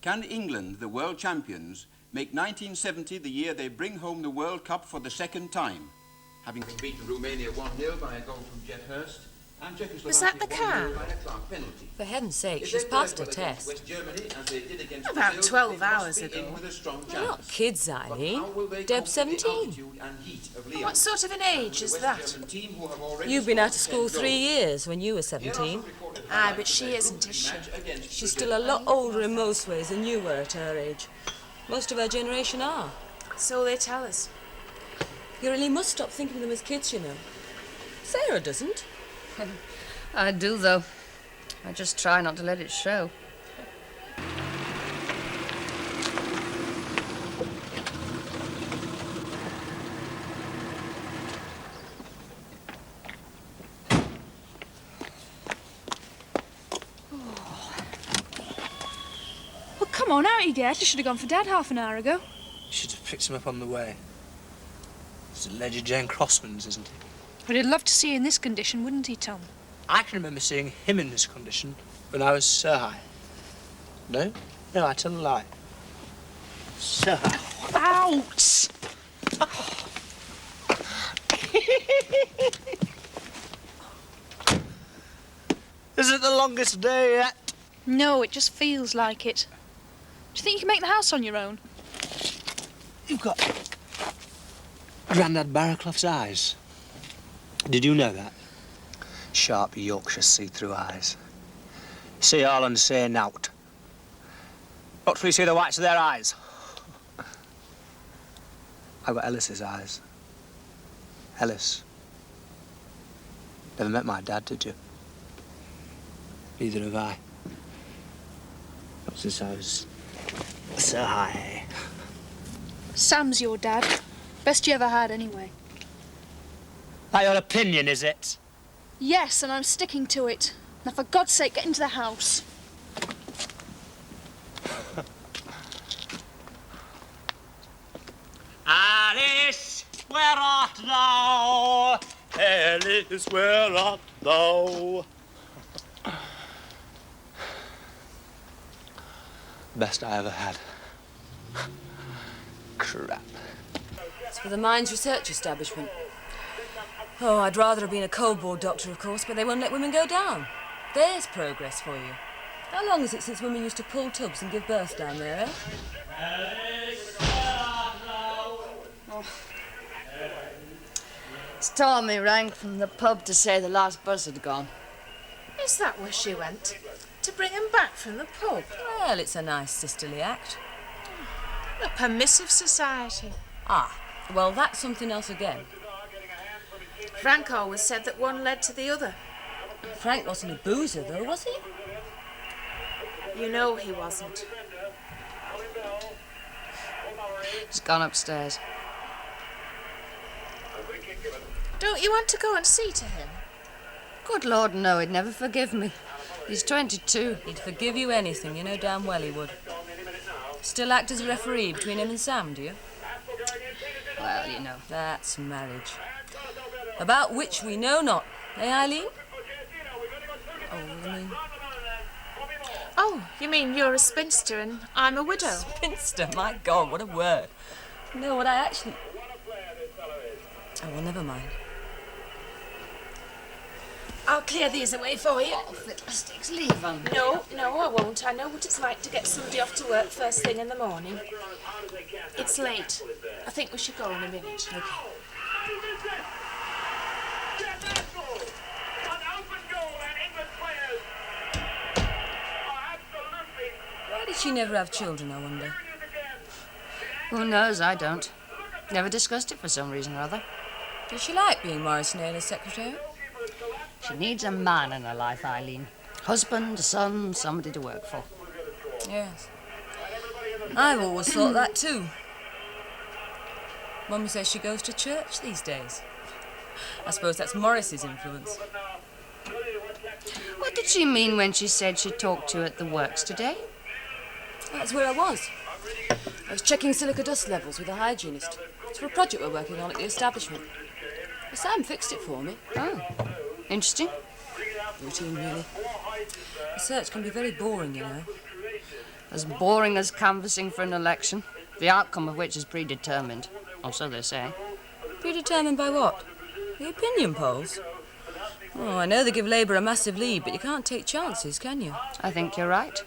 Can England, the world champions, make 1970 the year they bring home the World Cup for the second time? Having beaten Romania 1-0 by a goal from Jet Hurst, and Czechoslovakia Was that the car? 1-0 by a Clark penalty. For heaven's sake, she's passed her test. West Germany, as they did against About Brazil, 12 they must hours be ago. in with a strong They're chance. not kids, But Eileen. how will they Deb's cope with the 17. altitude and heat of Lyon? What sort of an age is that? West German team who have already You've been out of scored school 10 3 goals. years when you were 17. Aye, but she isn't, is she? She's still a lot older in most ways than you were at her age. Most of her generation are. So they tell us. You really must stop thinking of them as kids, you know. Sarah doesn't. I do, though. I just try not to let it show. Well, come on, out you get. You should have gone for Dad half an hour ago. You should have picked him up on the way. It's a Lady Jane Crossman's, isn't he? But he'd love to see you in this condition, wouldn't he, Tom? I can remember seeing him in this condition when I was so high. No, I tell a lie. So high. Ouch! Is it the longest day yet? No, it just feels like it. Do you think you can make the house on your own? You've got Grandad Barraclough's eyes. Did you know that? Sharp Yorkshire see-through eyes. See all and say nought. Not till you see the whites of their eyes. I've got Ellis's eyes. Ellis. Never met my dad, did you? Neither have I. Not since I was so high. Sam's your dad. Best you ever had, anyway. That your opinion, is it? Yes, and I'm sticking to it. Now, for God's sake, get into the house. Alice, where art thou? Alice, where art thou? Best I ever had. Crap. It's for the Mines Research Establishment. Oh, I'd rather have been a cold board doctor, of course, but they won't let women go down. There's progress for you. How long is it since women used to pull tubs and give birth down there, eh? Stormy rang from the pub to say the last bus had gone. Is that where she went? To bring him back from the pub? Well, it's a nice sisterly act. A permissive society. Ah, well, that's something else again. Frank always said that one led to the other. Frank wasn't a boozer, though, was he? You know he wasn't. He's gone upstairs. Don't you want to go and see to him? Good Lord, no, he'd never forgive me. He's 22. He'd forgive you anything, you know damn well he would. Still act as a referee between him and Sam, do you? Well, you know. That's marriage. About which we know not. Eh, Eileen? Oh, you mean you're a spinster and I'm a widow? Spinster, my God, what a word. No, what I actually... Oh, well, never mind. I'll clear these away for you. Oh, fiddlesticks, leave 'em. No, I won't. I know what it's like to get somebody off to work first thing in the morning. It's late. I think we should go in a minute. Okay. Why did she never have children, I wonder? Who knows? I don't. Never discussed it for some reason or other. Does she like being Morris Naylor's secretary? She needs a man in her life, Eileen. Husband, a son, somebody to work for. Yes. I've always thought that too. Mummy says she goes to church these days. I suppose that's Morris's influence. What did she mean when she said she talked to you at the works today? That's where I was. I was checking silica dust levels with a hygienist. It's for a project we're working on at the establishment. Well, Sam fixed it for me. Oh, interesting. Routine, really. Research can be very boring, you know. As boring as canvassing for an election, the outcome of which is predetermined. Or so they say. Predetermined by what? The opinion polls? Oh, I know they give Labour a massive lead, but you can't take chances, can you? I think you're right.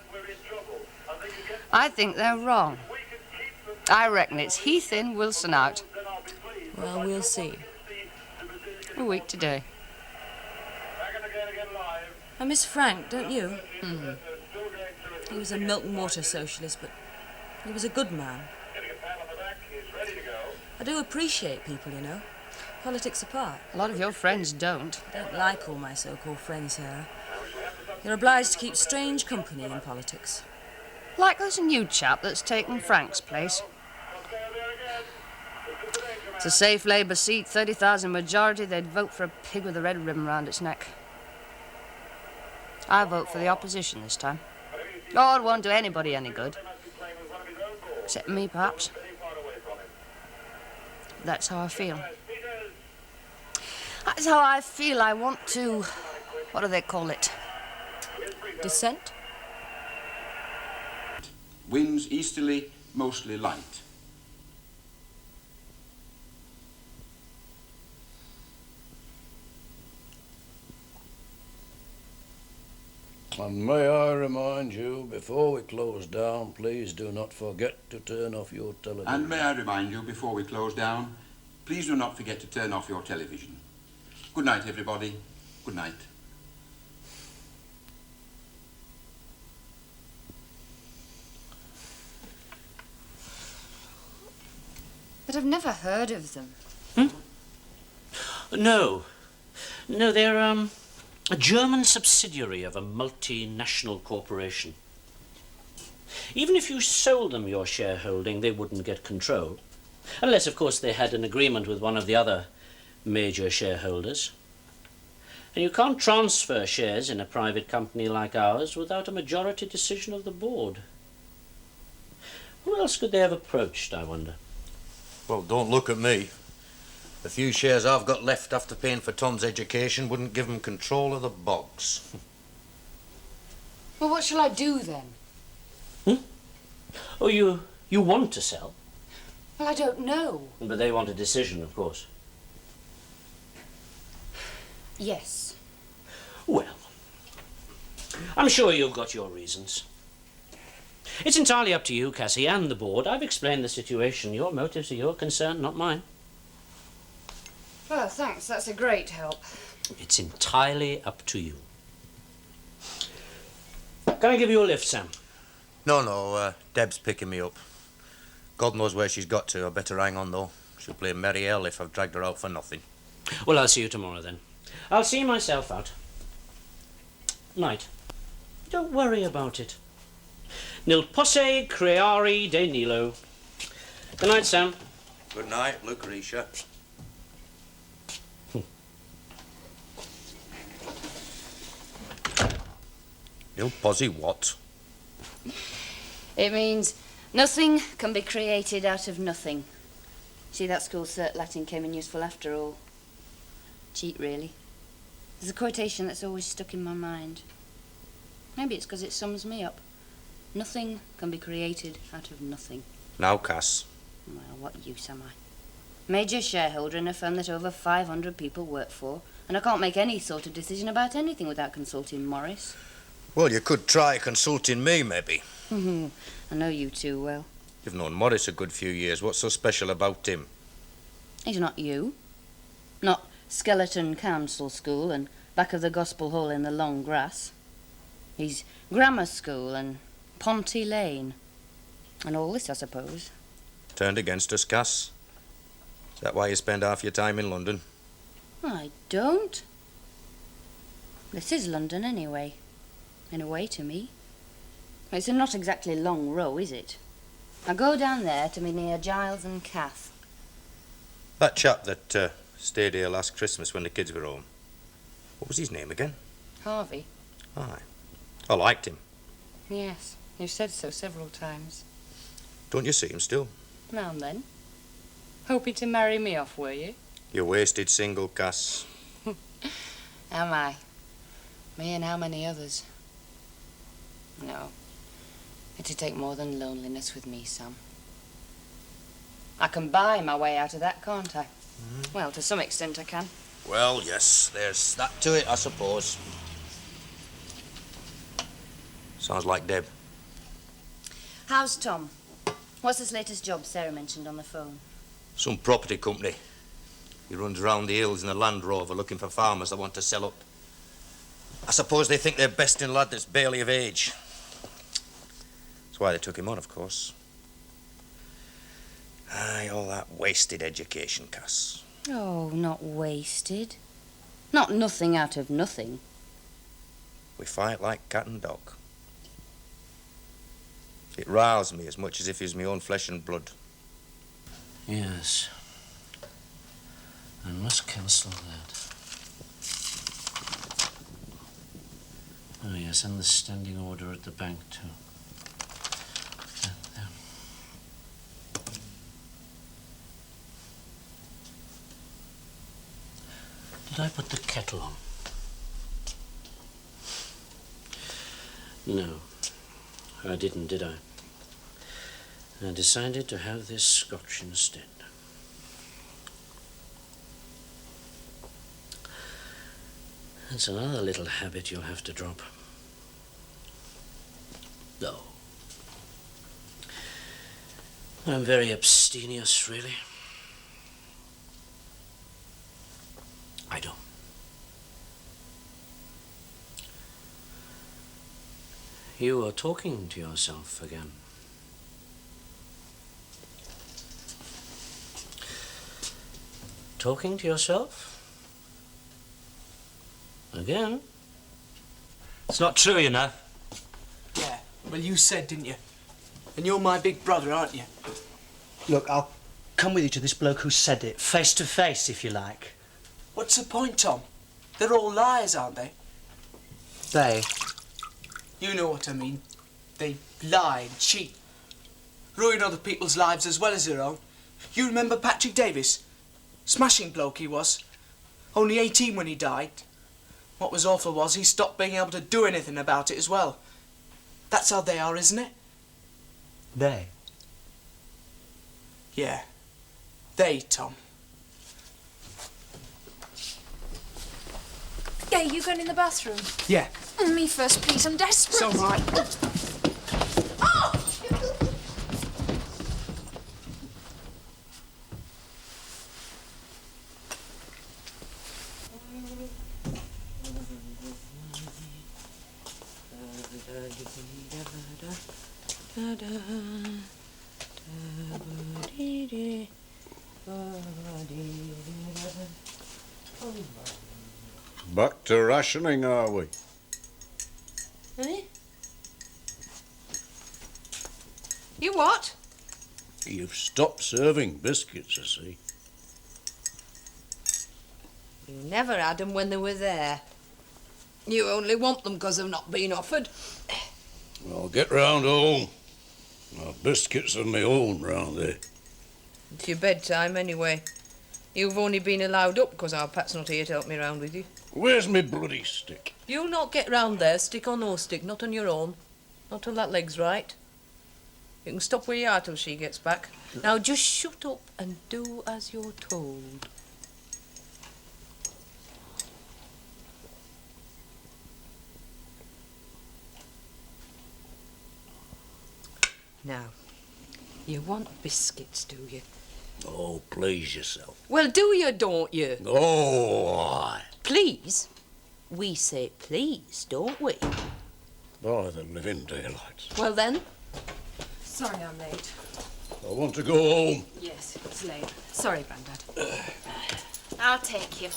I think they're wrong. I reckon it's Heath in, Wilson out. Well, we'll see. A week today. I miss Frank, don't you? He was a milk and water socialist, but he was a good man. I do appreciate people, you know. Politics apart. A lot of your friends don't. I don't like all my so-called friends, Sarah. You're obliged to keep strange company in politics. Like there's a new chap that's taken Frank's place. It's a safe Labour seat, 30,000 majority. They'd vote for a pig with a red ribbon round its neck. I vote for the opposition this time. Oh, it won't do anybody any good. Except me, perhaps. That's how I feel. That's how I feel. I want to... What do they call it? Dissent? Winds easterly, mostly light. And may I remind you, before we close down, please do not forget to turn off your television. And may I remind you, before we close down, please do not forget to turn off your television. Good night, everybody. Good night. But I've never heard of them. No. No, they're, a German subsidiary of a multinational corporation. Even if you sold them your shareholding, they wouldn't get control. Unless, of course, they had an agreement with one of the other major shareholders. And you can't transfer shares in a private company like ours without a majority decision of the board. Who else could they have approached, I wonder? Well, don't look at me. The few shares I've got left after paying for Tom's education wouldn't give him control of the bogs. Well, what shall I do then? Oh, you want to sell? Well, I don't know. But they want a decision, of course. Yes. Well, I'm sure you've got your reasons. It's entirely up to you, Cassie, and the board. I've explained the situation. Your motives are your concern, not mine. Well, thanks. That's a great help. It's entirely up to you. Can I give you a lift, Sam? No, Deb's picking me up. God knows where she's got to. I better hang on, though. She'll play merry hell if I've dragged her out for nothing. Well, I'll see you tomorrow, then. I'll see myself out. Night. Don't worry about it. Nil posse creare de nilo. Good night, Sam. Good night, Lucretia. Nil posse what? It means nothing can be created out of nothing. See, that school cert Latin came in useful after all. Cheat, really. There's a quotation that's always stuck in my mind. Maybe it's because it sums me up. Nothing can be created out of nothing. Now, Cass. Well, what use am I? Major shareholder in a firm that over 500 people work for, and I can't make any sort of decision about anything without consulting Morris. Well, you could try consulting me, maybe. I know you too well. You've known Morris a good few years. What's so special about him? He's not you. Not Skeleton Council School and back of the Gospel Hall in the long grass. He's grammar school and Ponty Lane. And all this, I suppose. Turned against us, Cass. Is that why you spend half your time in London? I don't. This is London, anyway. In a way, to me. It's not exactly long row, is it? I go down there to be near Giles and Kath. That chap that stayed here last Christmas when the kids were home. What was his name again? Harvey? Aye. I liked him. Yes, you've said so several times. Don't you see him still? Now and then. Hoping to marry me off, were you? You're wasted single, Cass. Am I? Me and how many others? No. It'd take more than loneliness with me, Sam. I can buy my way out of that, can't I? Well, to some extent I can. Well, yes, there's that to it, I suppose. Sounds like Deb. How's Tom? What's his latest job Sarah mentioned on the phone? Some property company. He runs around the hills in a Land Rover looking for farmers that want to sell up. I suppose they think they're best in a lad that's barely of age. That's why they took him on, of course. Aye, all that wasted education, Cass. Oh, not wasted. Not nothing out of nothing. We fight like cat and dog. It riles me as much as if he was my own flesh and blood. Yes. I must cancel that. Oh, yes, and the standing order at the bank, too. There. Did I put the kettle on? No, I didn't, did I? I decided to have this scotch instead. That's another little habit you'll have to drop. No. I'm very abstemious, really. I don't. You are talking to yourself again. Talking to yourself? Again? It's not true, you know. Yeah, well, you said, didn't you? And you're my big brother, aren't you? Look, I'll come with you to this bloke who said it, face to face, if you like. What's the point, Tom? They're all liars, aren't they? They? You know what I mean. They lie and cheat. Ruin other people's lives as well as their own. You remember Patrick Davis? Smashing bloke he was. Only 18 when he died. What was awful was he stopped being able to do anything about it as well. That's how they are, isn't it? They? Yeah. They, Tom. Yeah, you going in the bathroom? Yeah. Me first, please. I'm desperate. So am I. Oh! Back to rationing, are we? Eh? You what? You've stopped serving biscuits, I see. You never had them when they were there. You only want them because they've not been offered. I'll get round home. My biscuits are my own round there. It's your bedtime anyway. You've only been allowed up because our Pat's not here to help me round with you. Where's my bloody stick? You'll not get round there, stick or no stick, not on your own. Not till that leg's right. You can stop where you are till she gets back. Now just shut up and do as you're told. Now, you want biscuits, do you? Oh, please yourself. Well, do you, don't you? Oh, aye. Please? We say please, don't we? By the living daylights. Well then? Sorry I'm late. I want to go home. Yes, it's late. Sorry, Grandad. I'll take you.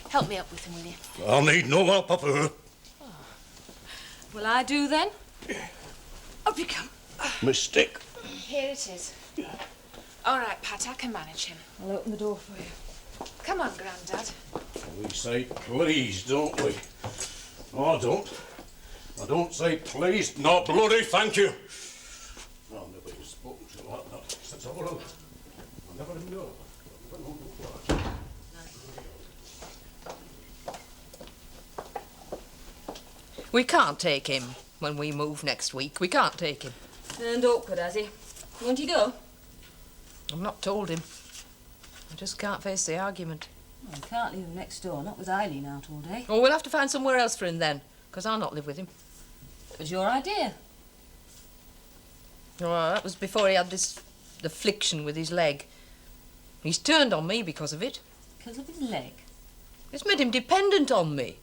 Help me up with him, will you? I'll need no help of her. Will I do then? Up you come. My stick. Here it is. All right, Pat, I can manage him. I'll open the door for you. Come on, Grandad. We say please, don't we? No, I don't. I don't say please, not bloody thank you. I've never been spoken to like that since I was old. I never know. We can't take him. when we move next week. We can't take him. And awkward, has he? Won't he go? I've not told him. I just can't face the argument. Well, you can't leave him next door, not with Eileen out all day. Well, we'll have to find somewhere else for him then, because I'll not live with him. It was your idea. Well, that was before he had this affliction with his leg. He's turned on me because of it. Because of his leg? It's made him dependent on me.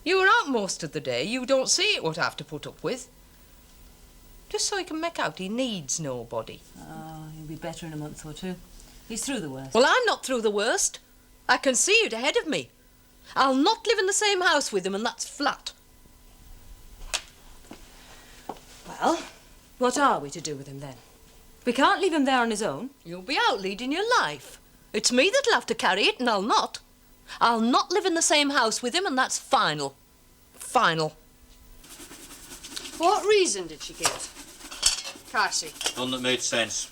You were out most of the day. You don't see it what I have to put up with. Just so he can make out he needs nobody. Oh, he'll be better in a month or two. He's through the worst. Well, I'm not through the worst. I can see it ahead of me. I'll not live in the same house with him, and that's flat. Well, what are we to do with him then? We can't leave him there on his own. You'll be out leading your life. It's me that'll have to carry it, and I'll not. I'll not live in the same house with him, and that's final. Final. What reason did she give? Cassie. None that made sense.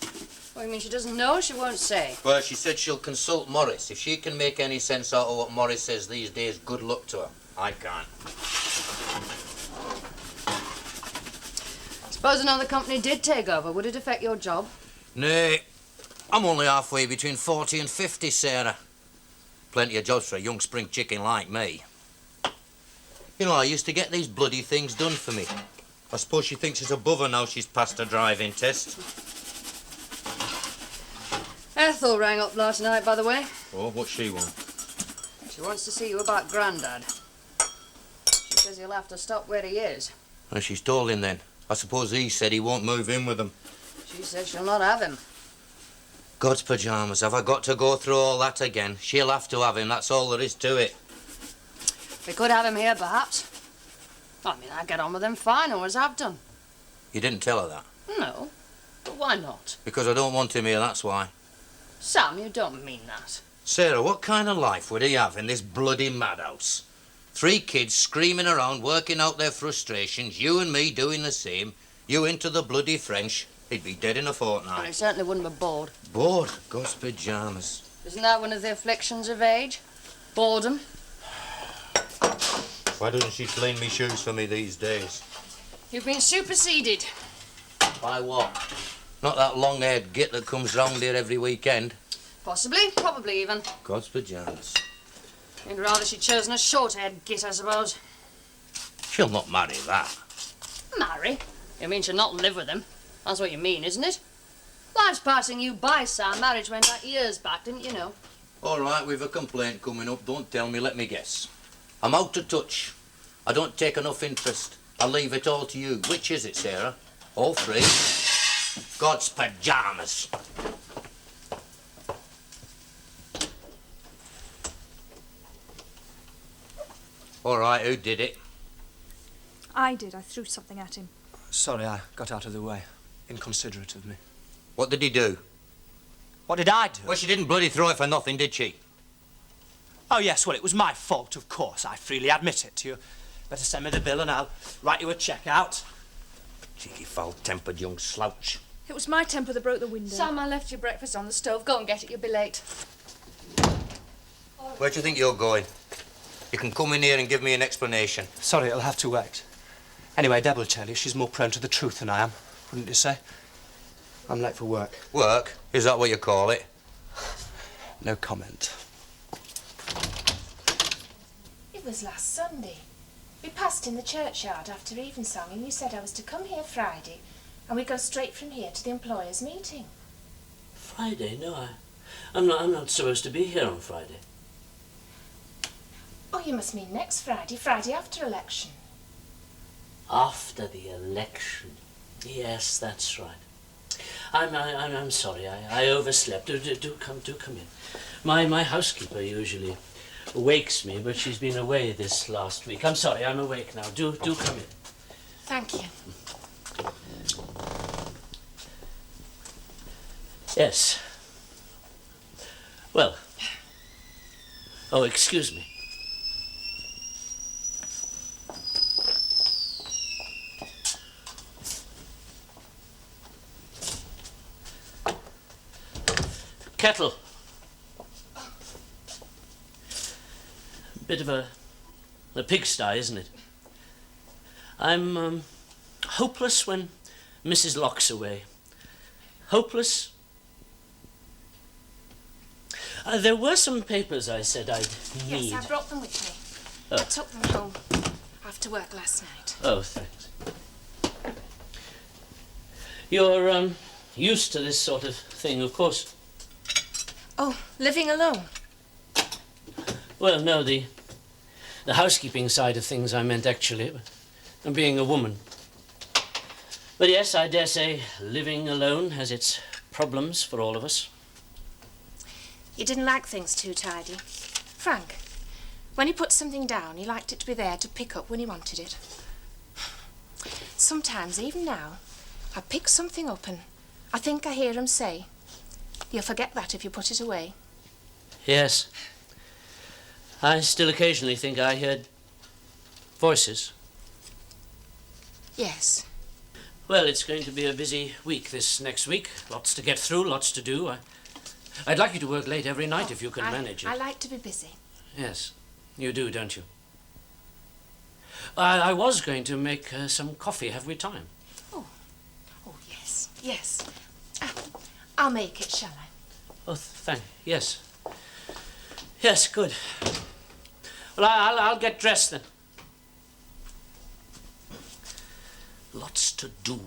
What, you mean she doesn't know? She won't say. Well, she said she'll consult Morris. If she can make any sense out of what Morris says these days, good luck to her. I can't. Suppose another company did take over. Would it affect your job? Nay, I'm only halfway between 40 and 50, Sarah. Plenty of jobs for a young spring chicken like me. You know, I used to get these bloody things done for me. I suppose she thinks it's above her now she's passed her driving test. Ethel rang up last night, by the way. Oh, what's she want? She wants to see you about Grandad. She says he'll have to stop where he is. Well, she's told him then. I suppose he said he won't move in with them. She says she'll not have him. God's pyjamas, have I got to go through all that again? She'll have to have him, that's all there is to it. We could have him here, perhaps. I mean, I get on with him fine, always have done. You didn't tell her that? No, but why not? Because I don't want him here, that's why. Sam, you don't mean that. Sarah, what kind of life would he have in this bloody madhouse? 3 kids screaming around, working out their frustrations, you and me doing the same, you into the bloody French. He'd be dead in a Well, fortnight. he certainly wouldn't be bored. Bored? God's pyjamas. Isn't that one of the afflictions of age? Boredom? Why doesn't she clean me shoes for me these days? You've been superseded. By what? Not that long-haired git that comes round here every weekend. Possibly, probably even. God's pyjamas. You'd rather she'd chosen a short-haired git, I suppose. She'll not marry that. Marry? You mean she'll not live with him? That's what you mean, isn't it? Life's passing you by, Sam. Marriage went back years back, didn't you know? All right, we've a complaint coming up. Don't tell me, let me guess. I'm out of touch. I don't take enough interest. I'll leave it all to you. Which is it, Sarah? All 3? God's pyjamas. All right, who did it? I did. I threw something at him. Sorry, I got out of the way. Inconsiderate of me. What did he do? What did I do? Well, she didn't bloody throw it for nothing, did she? Oh, yes, well, it was my fault, of course. I freely admit it. You better send me the bill and I'll write you a cheque out. Cheeky, foul-tempered young slouch. It was my temper that broke the window. Sam, I left your breakfast on the stove. Go and get it. You'll be late. Where do you think you're going? You can come in here and give me an explanation. Sorry, it'll have to wait. Anyway, Deb will tell you she's more prone to the truth than I am, wouldn't you say? I'm late for work. Work? Is that what you call it? No comment. It was last Sunday. We passed in the churchyard after evensong and you said I was to come here Friday and we'd go straight from here to the employers' meeting. Friday? No, I'm not supposed to be here on Friday. Oh, you must mean next Friday, Friday after election. After the election. Yes, that's right. I'm sorry. I overslept. Do come in. My housekeeper usually wakes me, but she's been away this last week. I'm sorry. I'm awake now. Do come in. Thank you. Yes. Well. Oh, excuse me. Kettle. Bit of a pigsty, isn't it? I'm hopeless when Mrs. Locke's away. Hopeless. There were some papers I said I'd need. Yes, I brought them with me. Oh. I took them home after work last night. Oh, thanks. You're used to this sort of thing, of course. Oh, living alone? Well, no, the housekeeping side of things I meant, actually, and being a woman. But yes, I dare say living alone has its problems for all of us. You didn't like things too tidy. Frank, when he put something down, he liked it to be there to pick up when he wanted it. Sometimes, even now, I pick something up and I think I hear him say, "You'll forget that if you put it away." Yes. I still occasionally think I heard voices. Yes. Well, it's going to be a busy week this next week. Lots to get through, lots to do. I'd like you to work late every night if you can manage it. I like to be busy. Yes, you do, don't you? I was going to make some coffee. Have we time? Oh, yes, yes. I'll make it, shall I? Oh, yes. Yes, good. Well, I'll get dressed then. Lots to do.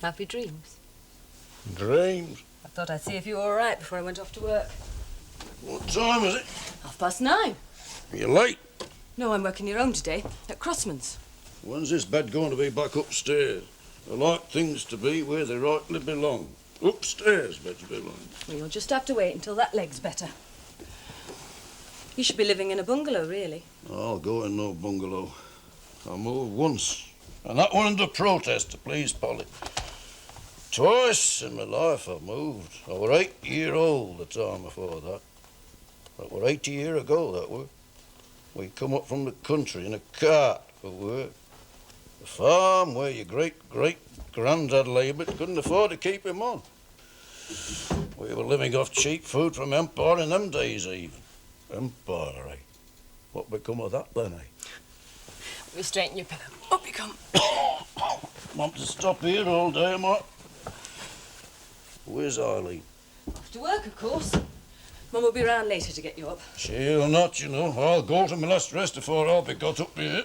Happy dreams. Dreams? I thought I'd see if you were all right before I went off to work. What time is it? 9:30. You're late. No, I'm working your own today, at Crossman's. When's this bed going to be back upstairs? I like things to be where they rightly belong. Upstairs, beds belong. Well, you'll just have to wait until that leg's better. You should be living in a bungalow, really. I'll go in no bungalow. I moved once, and that one under protest to please Polly. Twice in my life I've moved. I were 8-year-old the time before that. That were 80 years ago, that were. We come up from the country in a cart for work. A farm where your great-great-granddad laboured couldn't afford to keep him on. We were living off cheap food from Empire in them days, even. Empire, eh? What become of that then, eh? You straighten your pillow. Up you come. Want to stop here all day, am I? Where's Eileen? Off to work, of course. Mum will be round later to get you up. She'll not, you know. I'll go to my last rest before I'll be got up here.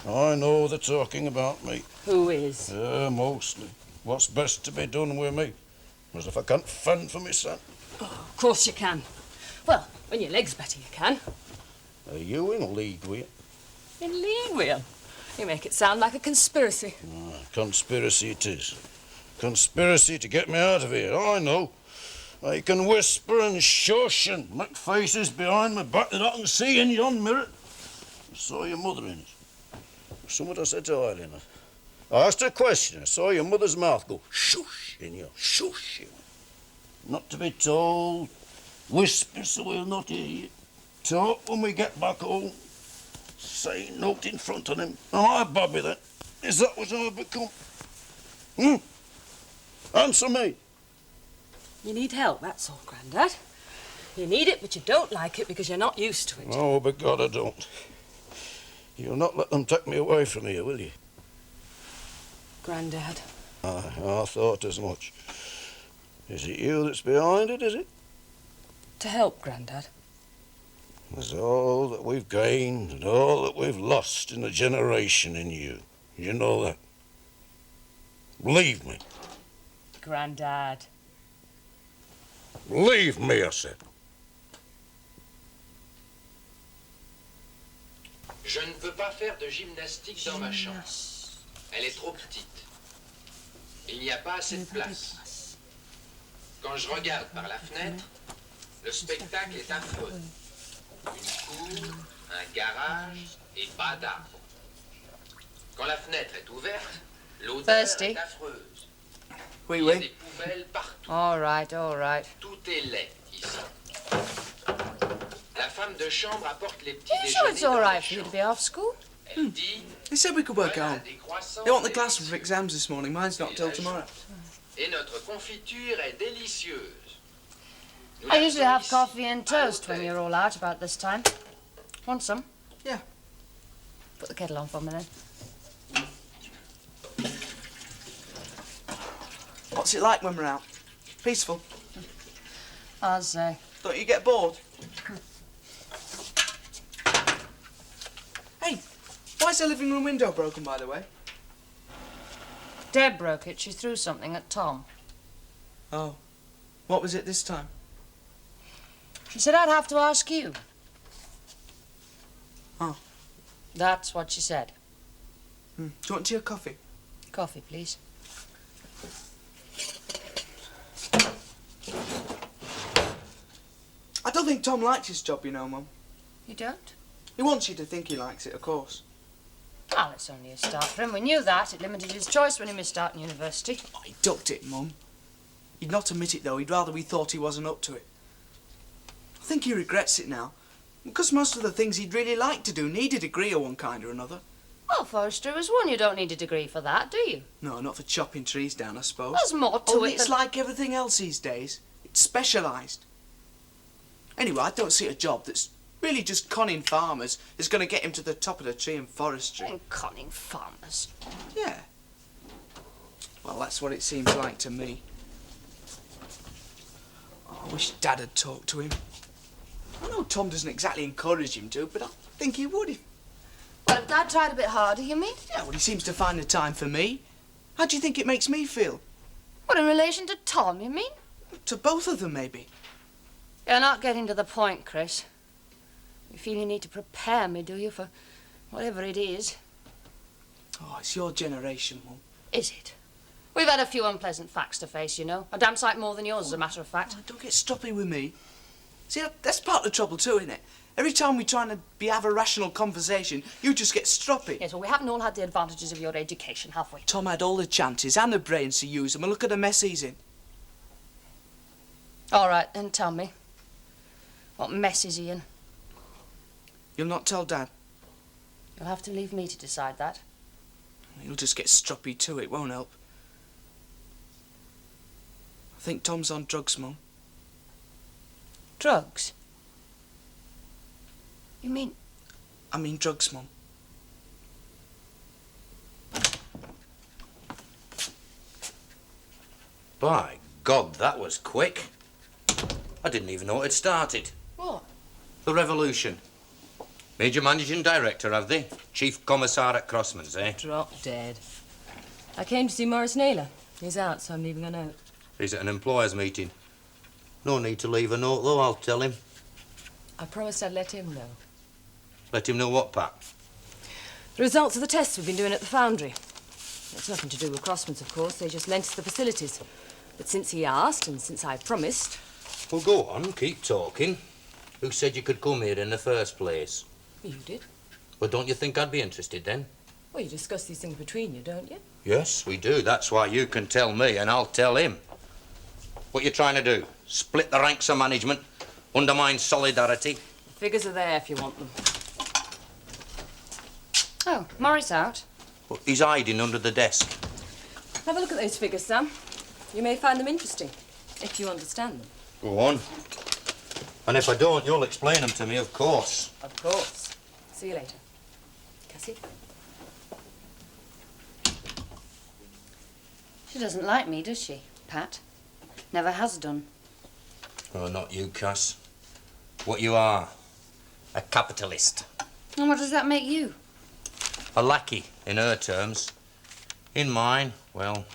I know they're talking about me. Who is? Mostly. What's best to be done with me? As if I can't fend for myself. Oh, of course you can. Well, when your leg's better, you can. Are you in league with it? In league with 'em? You make it sound like a conspiracy. Conspiracy it is. Conspiracy to get me out of here. I know. I can whisper and shush and make faces behind my back that I can see in yon mirror. I saw your mother in it. Somewhat I said to Eileen. I asked her a question. I saw your mother's mouth go shush in your shush. Not to be told. Whisper so we'll not hear you. Talk when we get back home. Say note in front of him. Am I Bobby then? Is that what I've become? Answer me. You need help, that's all, Grandad. You need it, but you don't like it because you're not used to it. Oh, but God, I don't. You'll not let them take me away from here, will you? Grandad. I thought as much. Is it you that's behind it, is it? To help, Grandad. There's all that we've gained and all that we've lost in a generation in you. You know that. Leave me. Grandad. Leave me, I said. Je ne peux pas faire de gymnastique dans ma chambre. Elle est trop petite. Il n'y a pas assez de place. Quand je regarde par la fenêtre, le spectacle est affreux. Une cour, un garage et pas d'arbres. Quand la fenêtre est ouverte, l'odeur est affreuse. Oui, Il y a oui. des poubelles partout. All right, all right. Tout est laid ici. La femme de chambre apporte les petits Are you sure déjeuners it's all dans la right for you to chambre. be off school? Elle dit, They said we could work at voilà home. des croissants They want the class délicieux. for exams this morning. Mine's not till tomorrow. Et notre confiture est délicieuse. I usually have coffee and toast when you're all out about this time. Want some? Yeah. Put the kettle on for me then. What's it like when we're out? Peaceful? I'll say. Don't you get bored? Hey, why is the living room window broken, by the way? Deb broke it. She threw something at Tom. Oh. What was it this time? She said I'd have to ask you. Oh. That's what she said. Do you want tea or coffee? Coffee, please. I don't think Tom likes his job, you know, Mum. You don't? He wants you to think he likes it, of course. Well, it's only a start for him. We knew that. It limited his choice when he missed out in university. Oh, he ducked it, Mum. He'd not admit it, though. He'd rather we thought he wasn't up to it. I think he regrets it now. Because most of the things he'd really like to do need a degree of one kind or another. Well, forestry was one. You don't need a degree for that, do you? No, not for chopping trees down, I suppose. There's more to Only it it's than... like everything else these days. It's specialised. Anyway, I don't see a job that's really just conning farmers is going to get him to the top of the tree in forestry. And conning farmers. Yeah. Well, that's what it seems like to me. Oh, I wish Dad had talked to him. I know Tom doesn't exactly encourage him to, but I think he would. Well, if Dad tried a bit harder, you mean? Yeah, well, he seems to find the time for me. How do you think it makes me feel? What, in relation to Tom, you mean? To both of them, maybe. You're not getting to the point, Chris. You feel you need to prepare me, do you, for whatever it is? Oh, it's your generation, Mum. Is it? We've had a few unpleasant facts to face, you know. A damn sight more than yours, as a matter of fact. Oh, don't get stroppy with me. See, that's part of the trouble too, isn't it? Every time we try to have a rational conversation, you just get stroppy. Yes, well, we haven't all had the advantages of your education, have we? Tom had all the chances and the brains to use them, and look at the mess he's in. All right, then tell me. What mess is he in? You'll not tell Dad? You'll have to leave me to decide that. He'll just get stroppy too, it won't help. I think Tom's on drugs, Mum. Drugs? You mean... I mean drugs, Mum. By God, that was quick. I didn't even know it had started. What? The revolution. Major managing director, have they? Chief commissar at Crossman's, eh? Drop dead. I came to see Morris Naylor. He's out, so I'm leaving a note. He's at an employers' meeting. No need to leave a note, though, I'll tell him. I promised I'd let him know. Let him know what, Pat? The results of the tests we've been doing at the foundry. It's nothing to do with Crossman's, of course. They just lent us the facilities. But since he asked, and since I promised... Well, go on, keep talking. Who said you could come here in the first place? You did. Well, don't you think I'd be interested then? Well, you discuss these things between you, don't you? Yes, we do. That's why you can tell me and I'll tell him. What you trying to do? Split the ranks of management? Undermine solidarity? The figures are there if you want them. Oh, Morris out? Well, he's hiding under the desk. Have a look at those figures, Sam. You may find them interesting, if you understand them. Go on. And if I don't, you'll explain them to me, of course. Of course. See you later. Cassie? She doesn't like me, does she, Pat? Never has done. Oh, not you, Cass. What you are. A capitalist. And what does that make you? A lackey, in her terms. In mine, well,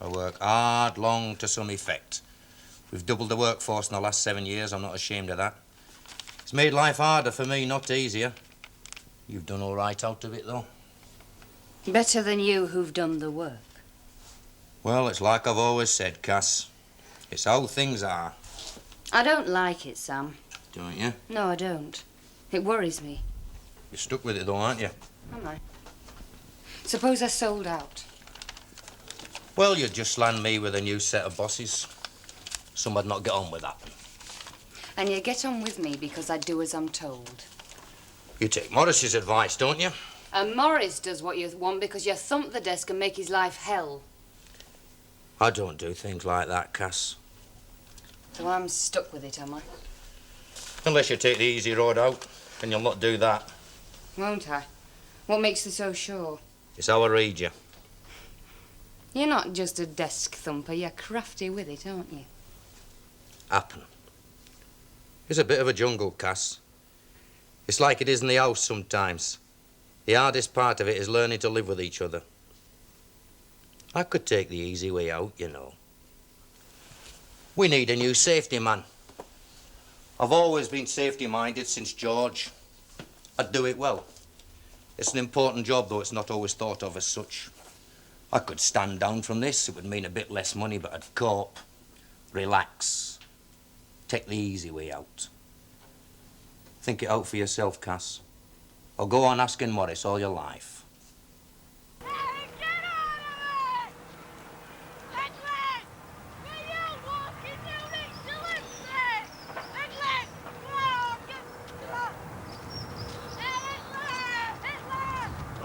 I work hard, long, to some effect. We've doubled the workforce in the last 7 years. I'm not ashamed of that. It's made life harder for me, not easier. You've done all right out of it, though. Better than you who've done the work. Well, it's like I've always said, Cass. It's how things are. I don't like it, Sam. Don't you? No, I don't. It worries me. You're stuck with it, though, aren't you? Am I? Suppose I sold out. Well, you'd just land me with a new set of bosses. Some would not get on with that. And you get on with me because I do as I'm told. You take Morris's advice, don't you? And Morris does what you want because you thump the desk and make his life hell. I don't do things like that, Cass. So I'm stuck with it, am I? Unless you take the easy road out, and you'll not do that. Won't I? What makes you so sure? It's how I read you. You're not just a desk thumper, you're crafty with it, aren't you? Happen. It's a bit of a jungle, Cass. It's like it is in the house sometimes. The hardest part of it is learning to live with each other. I could take the easy way out, you know. We need a new safety man. I've always been safety-minded since George. I'd do it well. It's an important job, though it's not always thought of as such. I could stand down from this. It would mean a bit less money, but I'd cope. Relax. Take the easy way out. Think it out for yourself, Cass. Or go on asking Morris all your life.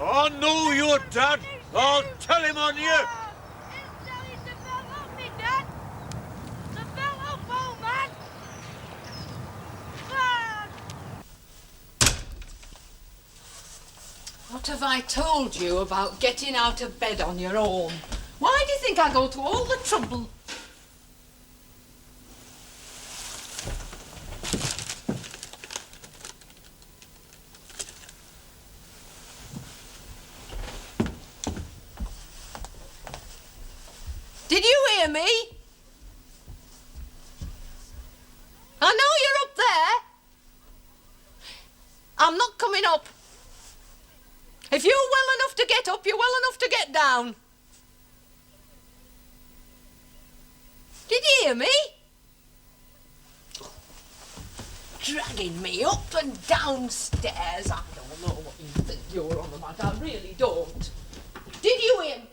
I know your dad. I'll tell him on you. What have I told you about getting out of bed on your own? Why do you think I go to all the trouble? Did you hear me? I know you're up there. I'm not coming up. If you're well enough to get up, you're well enough to get down. Did you hear me? Dragging me up and downstairs. I don't know what you think you're on about. I really don't. Did you hear me?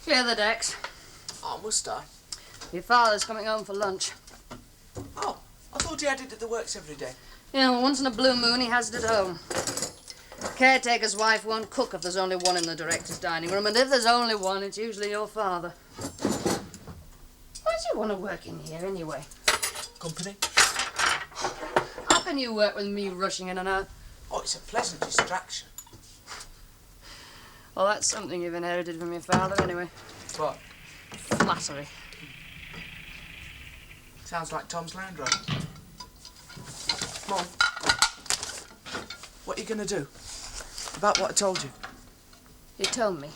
Clear the decks. Oh, must I? Your father's coming home for lunch. Oh, I thought he had it at the works every day. Yeah, well, once in a blue moon he has it at home. Caretaker's wife won't cook if there's only one in the director's dining room, and if there's only one, it's usually your father. Why do you want to work in here, anyway? Company? How can you work with me rushing in and out? Oh, it's a pleasant distraction. Well, that's something you've inherited from your father, anyway. What? Flattery. Sounds like Tom's Land Rover. Mom, what are you going to do? About what I told you? You told me.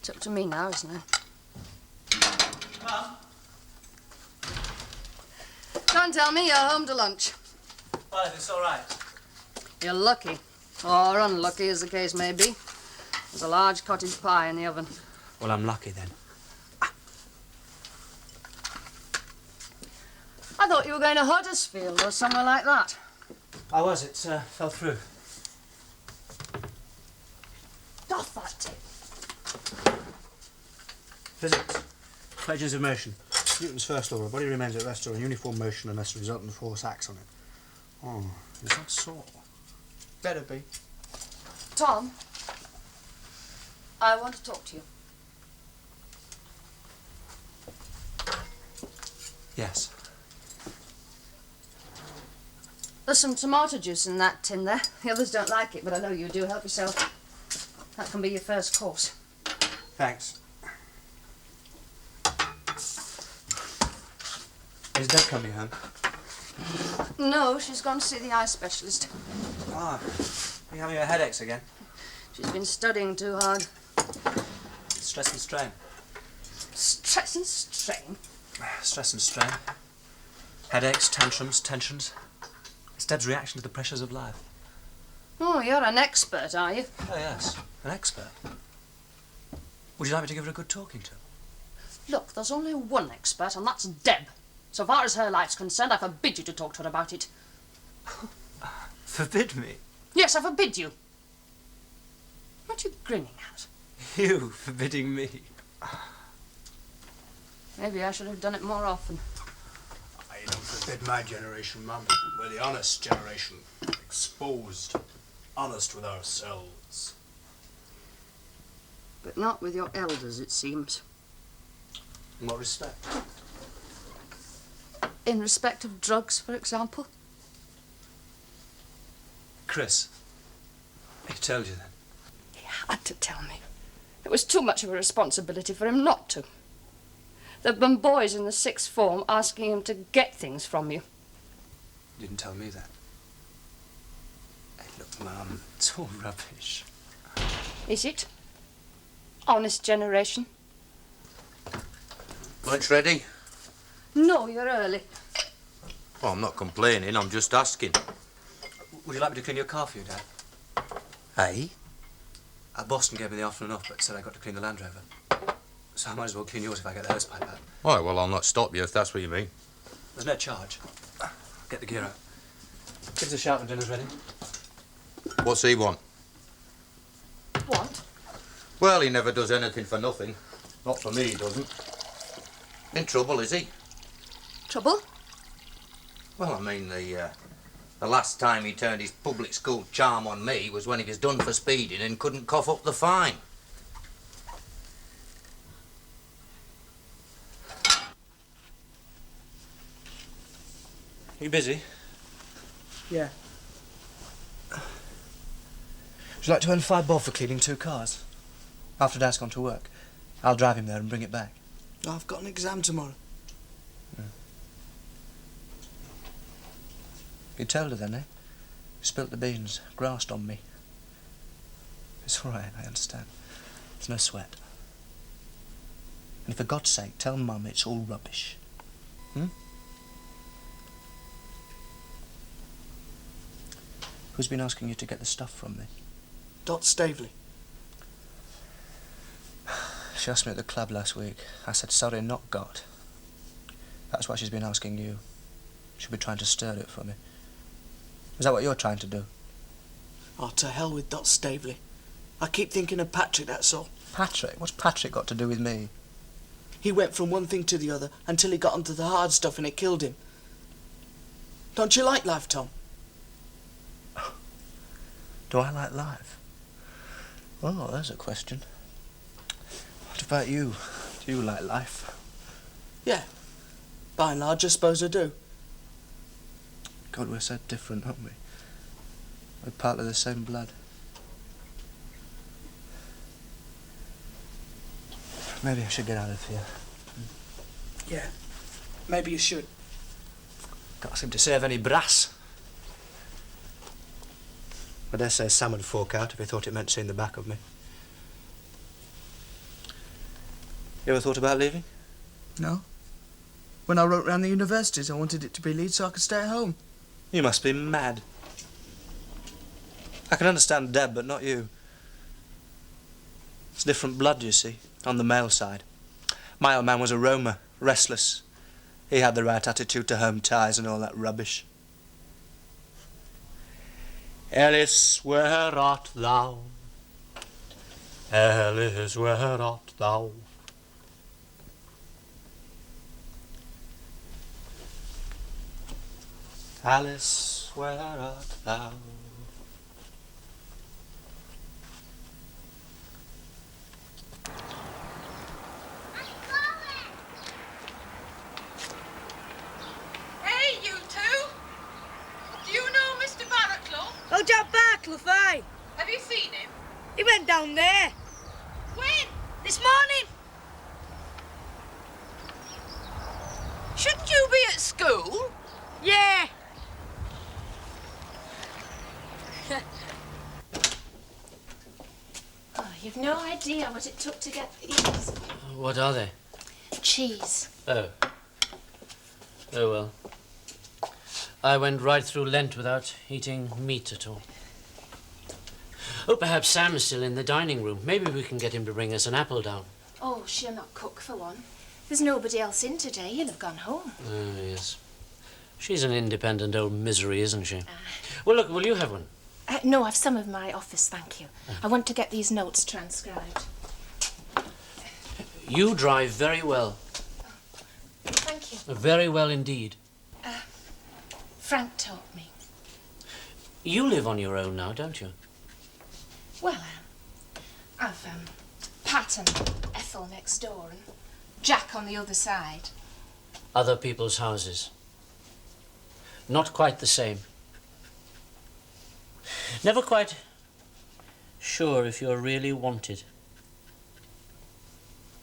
It's up to me now, isn't it? Mum? Don't tell me you're home to lunch. Well, if it's all right. You're lucky. Or unlucky, as the case may be. There's a large cottage pie in the oven. Well, I'm lucky then. I thought you were going to Huddersfield or somewhere like that. I was. It fell through. Doth that tip? Physics. Equations of motion. Newton's first law. A body remains at rest or in uniform motion unless the resultant force acts on it. Oh, is that so? Better be. Tom, I want to talk to you. Yes. There's some tomato juice in that tin there. The others don't like it, but I know you do. Help yourself. That can be your first course. Thanks. Is Deb coming home? No, she's gone to see the eye specialist. Ah, are you having her headaches again? She's been studying too hard. Stress and strain. Stress and strain? Stress and strain. Headaches, tantrums, tensions. It's Deb's reaction to the pressures of life. Oh, you're an expert, are you? Oh, yes. An expert. Would you like me to give her a good talking to? Look, there's only one expert, and that's Deb. So far as her life's concerned, I forbid you to talk to her about it. Forbid me? Yes, I forbid you. What are you grinning at? You forbidding me? Maybe I should have done it more often. In my generation, Mum, we're the honest generation. Exposed. Honest with ourselves. But not with your elders, it seems. In what respect? In respect of drugs, for example. Chris, he told you then? He had to tell me. It was too much of a responsibility for him not to. There've been boys in the sixth form asking him to get things from you. You didn't tell me that. Hey, look, Mum, it's all rubbish. Is it? Honest generation? Lunch ready? No, you're early. Well, I'm not complaining, I'm just asking. Would you like me to clean your car for you, Dad? Hey? Boston gave me the afternoon off, but said I got to clean the Land Rover. So I might as well clean yours if I get the hosepipe out. All right, well, I'll not stop you if that's what you mean. There's no charge. Get the gear out. Give us a shout when dinner's ready. What's he want? What? Well, he never does anything for nothing. Not for me, he doesn't. In trouble, is he? Trouble? Well, I mean, the last time he turned his public school charm on me was when he was done for speeding and couldn't cough up the fine. Are you busy? Yeah. Would you like to earn £5 bob for cleaning 2 cars? After Dad's gone to work, I'll drive him there and bring it back. I've got an exam tomorrow. You told her then, eh? Spilt the beans, grassed on me. It's all right, I understand. There's no sweat. And for God's sake, tell Mum it's all rubbish. Who's been asking you to get the stuff from me? Dot Stavely. She asked me at the club last week. I said, sorry, not got. That's why she's been asking you. She'll be trying to stir it for me. Is that what you're trying to do? Oh, to hell with Dot Stavely. I keep thinking of Patrick, that's all. Patrick? What's Patrick got to do with me? He went from one thing to the other until he got onto the hard stuff and it killed him. Don't you like life, Tom? Do I like life? Oh, there's a question. What about you? Do you like life? Yeah. By and large, I suppose I do. God, we're so different, aren't we? We're part of the same blood. Maybe I should get out of here. Yeah. Maybe you should. Can't seem to save any brass. I dare say Sam would fork out if he thought it meant seeing the back of me. You ever thought about leaving? No. When I wrote round the universities, I wanted it to be Leeds so I could stay at home. You must be mad. I can understand Deb, but not you. It's different blood, you see, on the male side. My old man was a roamer, restless. He had the right attitude to home ties and all that rubbish. Alice, where art thou? Alice, where art thou? Alice, where art thou? Hey, you two! Do you know Mr. Barraclough? Oh, Jack Barclough, aye. Have you seen him? He went down there. When? This morning. Shouldn't you be at school? Yeah. Oh, you've no idea what it took to get these. What are they? Cheese. Oh. Oh, well. I went right through Lent without eating meat at all. Oh, perhaps Sam's still in the dining room. Maybe we can get him to bring us an apple down. Oh, she'll not cook for one. There's nobody else in today. He'll have gone home. Oh, yes. She's an independent old misery, isn't she? Well, look, will you have one? No, I've some of my office, thank you. I want to get these notes transcribed. You drive very well. Thank you. Very well indeed. Frank taught me. You live on your own now, don't you? Well, I've Pat and Ethel next door and Jack on the other side. Other people's houses. Not quite the same. Never quite sure if you're really wanted.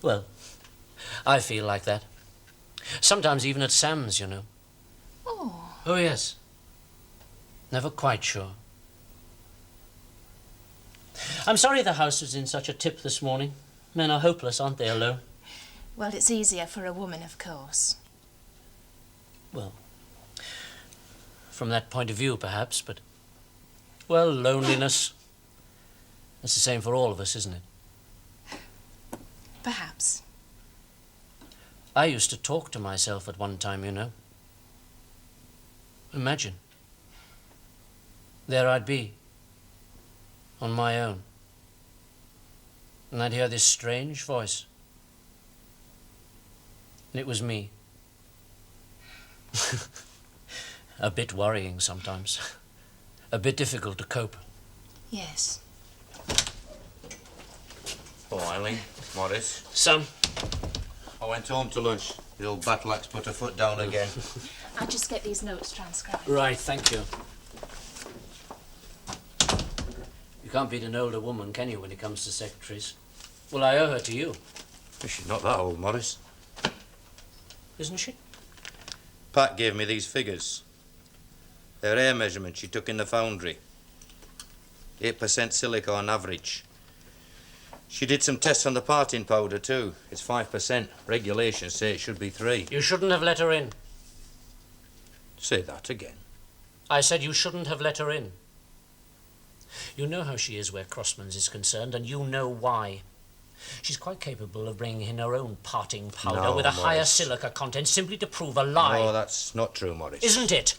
Well, I feel like that. Sometimes even at Sam's, you know. Oh. Oh, yes. Never quite sure. I'm sorry the house was in such a tip this morning. Men are hopeless, aren't they, alone? Well, it's easier for a woman, of course. Well, from that point of view, perhaps, but... Well, loneliness. It's the same for all of us, isn't it? Perhaps. I used to talk to myself at one time, you know. Imagine. There I'd be, on my own. And I'd hear this strange voice. And it was me. A bit worrying sometimes. A bit difficult to cope. Yes. Oh, Eileen, Morris. Sam? I went home to lunch. The old battle axe put her foot down again. I'll just get these notes transcribed. Right, thank you. You can't beat an older woman, can you, when it comes to secretaries? Well, I owe her to you. She's not that old, Morris. Isn't she? Pat gave me these figures. They're air measurements she took in the foundry. 8% silica on average. She did some tests on the parting powder, too. It's 5%. Regulations say it should be 3. You shouldn't have let her in. Say that again. I said you shouldn't have let her in. You know how she is where Crossman's is concerned, and you know why. She's quite capable of bringing in her own parting powder No, with a higher Morris. silica content simply to prove a lie. No, that's not true, Morris. Isn't it?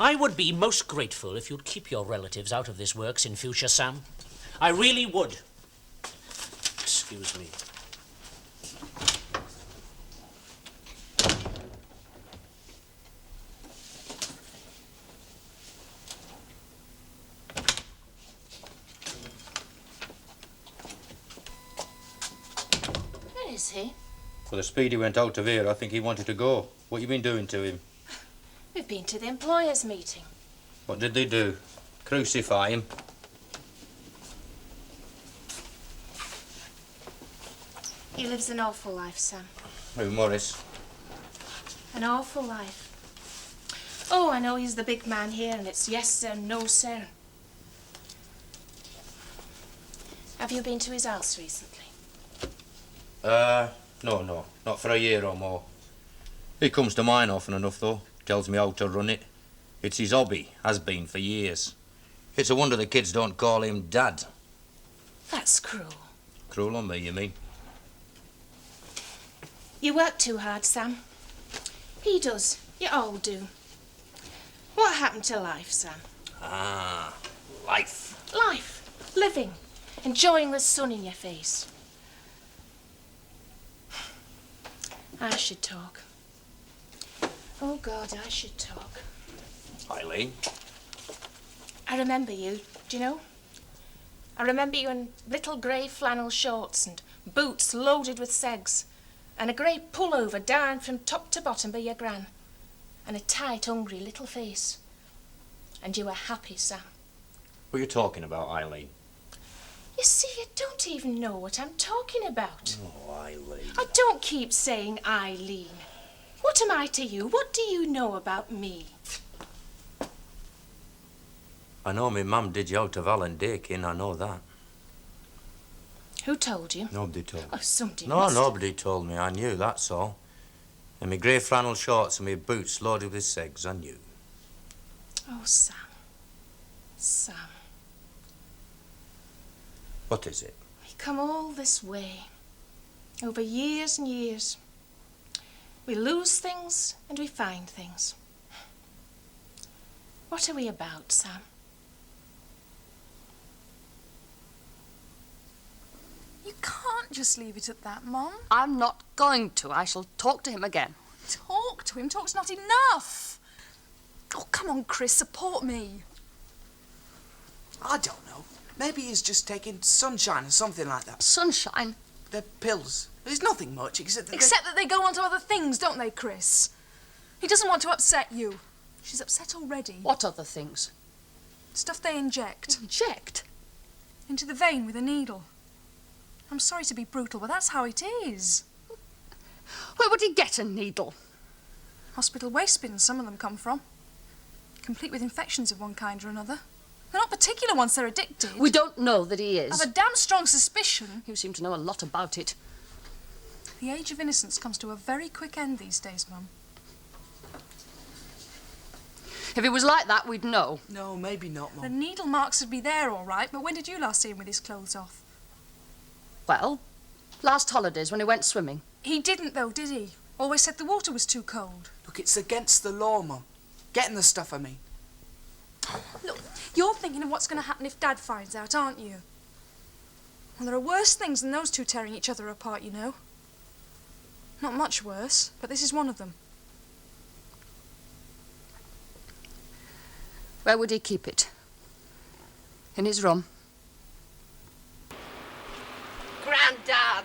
I would be most grateful if you'd keep your relatives out of this works in future, Sam. I really would. Excuse me. Where is he? For the speed he went out of here, I think he wanted to go. What you been doing to him? We've been to the employers' meeting. What did they do? Crucify him? He lives an awful life, Sam. Who, Morris? An awful life. Oh, I know he's the big man here, and it's yes sir, no sir. Have you been to his house recently? No. Not for a year or more. He comes to mine often enough, though. Tells me how to run it. It's his hobby. Has been for years. It's a wonder the kids don't call him Dad. That's cruel. Cruel on me, you mean? You work too hard, Sam. He does. You all do. What happened to life, Sam? Ah, life. Life. Living. Enjoying the sun in your face. I should talk. Oh, God, I should talk. Eileen? I remember you, do you know? I remember you in little grey flannel shorts and boots loaded with segs, and a grey pullover down from top to bottom by your gran, and a tight, hungry little face. And you were happy, Sam. What are you talking about, Eileen? You see, you don't even know what I'm talking about. Oh, Eileen. Oh, don't keep saying Eileen. What am I to you? What do you know about me? I know my mum did you out of Alan Dakin, I know that. Who told you? Nobody told me. Oh, somebody No, must have. nobody told me, I knew, that's all. And my grey flannel shorts and my boots loaded with segs, I knew. Oh, Sam. Sam. What is it? We come all this way. Over years and years. We lose things and we find things. What are we about, Sam? You can't just leave it at that, Mum. I'm not going to. I shall talk to him again. Talk to him. Talk's not enough. Oh, come on, Chris, support me. I don't know. Maybe he's just taking sunshine or something like that. Sunshine? They're pills. There's nothing much except that Except that they go on to other things, don't they, Chris? He doesn't want to upset you. She's upset already. What other things? Stuff they inject. Inject? Into the vein with a needle. I'm sorry to be brutal, but that's how it is. Where would he get a needle? Hospital waste bins, some of them come from. Complete with infections of one kind or another. They're not particular once they're addicted. We don't know that he is. I've a damn strong suspicion. You seem to know a lot about it. The age of innocence comes to a very quick end these days, Mum. If it was like that, we'd know. No, maybe not, The Mum. needle marks would be there, all right, but when did you last see him with his clothes off? Well, last holidays when he went swimming. He didn't, though, did he? Always said the water was too cold. Look, it's against the law, Mum. Getting the stuff, I mean. Look, you're thinking of what's going to happen if Dad finds out, aren't you? Well, there are worse things than those two tearing each other apart, you know. Not much worse, but this is one of them. Where would he keep it? In his room? Grandad,